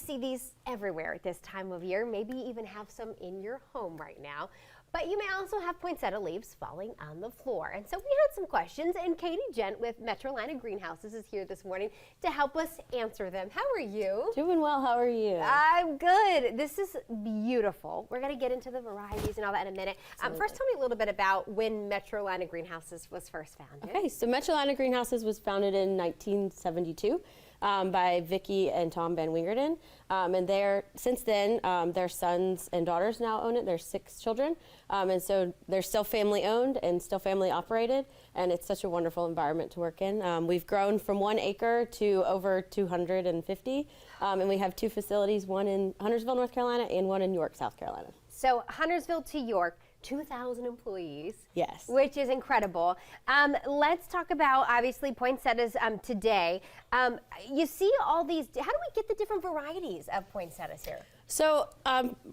see these everywhere at this time of year. Maybe even have some in your home right now. But you may also have poinsettia leaves falling on the floor. And so we had some questions, and Katie Gent with Metrolina Greenhouses is here this morning to help us answer them. How are you? Doing well. How are you? I'm good. This is beautiful. We're going to get into the varieties and all that in a minute. First, tell me a little bit about when Metrolina Greenhouses was first founded. Okay, so Metrolina Greenhouses was founded in 1972. By Vicki and Tom Van Wingerden. And since then, their sons and daughters now own it. There's 6 children. And so they're still family owned and still family operated. And it's such a wonderful environment to work in. We've grown from 1 acre to over 250. And we have 2 facilities, one in Huntersville, North Carolina, and one in York, South Carolina. So Huntersville to York, 2,000 employees. Yes. Which is incredible. Let's talk about, obviously, poinsettias today. You see all these, how do we get the different varieties of poinsettias here? So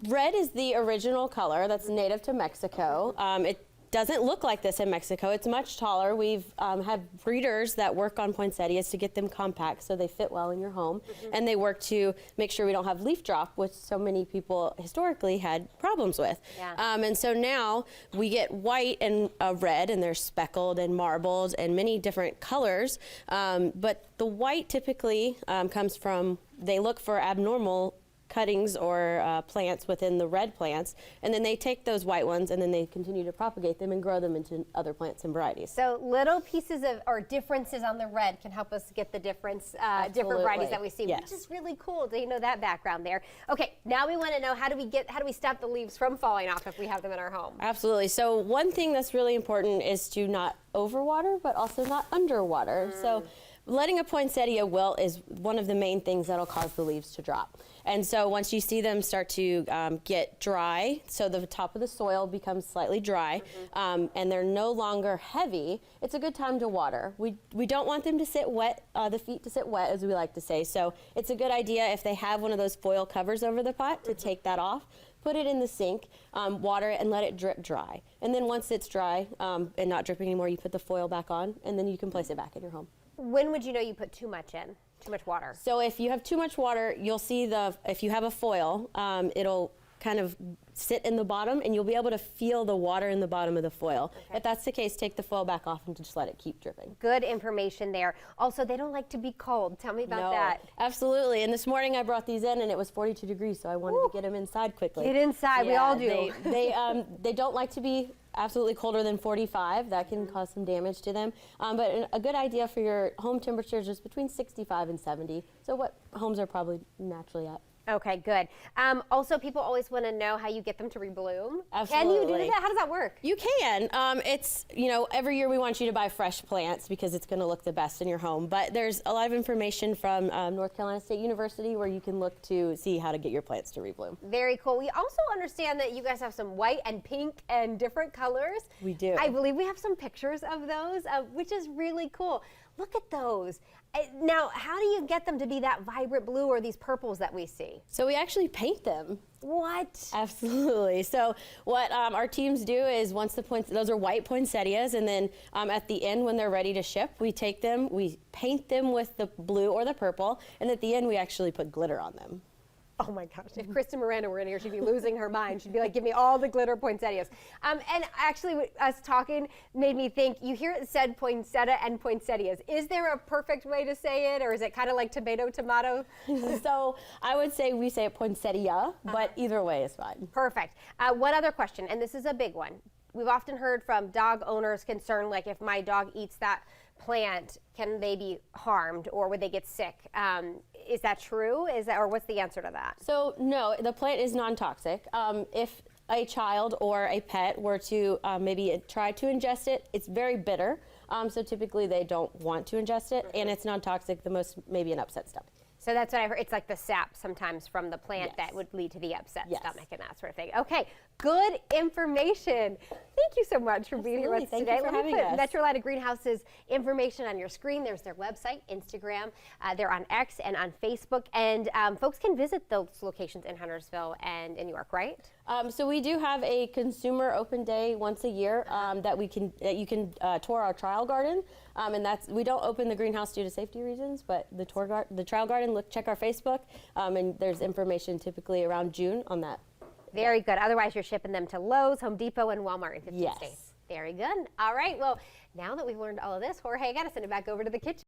red is the original color that's native to Mexico. It doesn't look like this in Mexico. It's much taller. We've had breeders that work on poinsettias to get them compact so they fit well in your home. And they work to make sure we don't have leaf drop, which so many people historically had problems with. Yeah. And so now we get white and red, and they're speckled and marbled and many different colors. But the white typically comes from, they look for abnormal cuttings or plants within the red plants, and then they take those white ones and then they continue to propagate them and grow them into other plants and varieties. So little pieces of or differences on the red can help us get the different varieties that we see, yes. Which is really cool to know that background there. Okay, now we want to know how do we stop the leaves from falling off if we have them in our home? Absolutely. So one thing that's really important is to not overwater, but also not underwater. So letting a poinsettia wilt is one of the main things that'll cause the leaves to drop. And so once you see them start to get dry, so the top of the soil becomes slightly dry, and they're no longer heavy, it's a good time to water. We don't want them to sit wet, the feet to sit wet, as we like to say. So it's a good idea if they have one of those foil covers over the pot to take that off. Put it in the sink, water it, and let it drip dry. And then once it's dry and not dripping anymore, you put the foil back on, and then you can place it back in your home. When would you know you put too much in? Too much water? So if you have too much water, you'll see if you have a foil, it'll kind of sit in the bottom, and you'll be able to feel the water in the bottom of the foil. Okay. If that's the case, take the foil back off and just let it keep dripping. Good information there. Also, they don't like to be cold. Tell me about that. Absolutely. And this morning I brought these in, and it was 42 degrees, so I wanted to get them inside quickly. Get inside. Yeah, we all do. They don't like to be absolutely colder than 45. That can cause some damage to them. But a good idea for your home temperatures is between 65 and 70. So what homes are probably naturally at. Okay, good. Also, people always want to know how you get them to rebloom. Absolutely. Can you do that? How does that work? You can. It's, every year we want you to buy fresh plants because it's going to look the best in your home. But there's a lot of information from North Carolina State University where you can look to see how to get your plants to rebloom. Very cool. We also understand that you guys have some white and pink and different colors. We do. I believe we have some pictures of those, which is really cool. Look at those. Now, how do you get them to be that vibrant blue or these purples that we see? So we actually paint them. What? Absolutely. So what our teams do is once those are white poinsettias, and then at the end when they're ready to ship, we take them, we paint them with the blue or the purple, and at the end we actually put glitter on them. Oh my gosh, if Kristen Miranda were in here, she'd be losing her mind. She'd be like, give me all the glitter poinsettias. And actually, us talking made me think, you hear it said poinsettia and poinsettias. Is there a perfect way to say it, or is it kind of like tomato? So I would say we say it poinsettia, but either way is fine. Perfect. One other question, and this is a big one. We've often heard from dog owners concerned, like if my dog eats that plant, can they be harmed or would they get sick? Is that true? Or what's the answer to that? So no, the plant is non-toxic. If a child or a pet were to maybe try to ingest it, it's very bitter. So typically they don't want to ingest it, and it's non-toxic. The most maybe an upset stomach. So that's what I heard. It's like the sap sometimes from the plant that would lead to the upset stomach and that sort of thing. Okay, good information. Thank you so much for being here with us today. Let me put Metrolina Greenhouse's information on your screen. There's their website, Instagram. They're on X and on Facebook. And folks can visit those locations in Huntersville and in York, right? So we do have a consumer open day once a year that you can tour our trial garden. And we don't open the greenhouse due to safety reasons, but the trial garden, check our Facebook, and there's information typically around June on that. Very good. Otherwise, you're shipping them to Lowe's, Home Depot, and Walmart in 15 Yes. states. Very good. All right. Well, now that we've learned all of this, Jorge, I got to send it back over to the kitchen.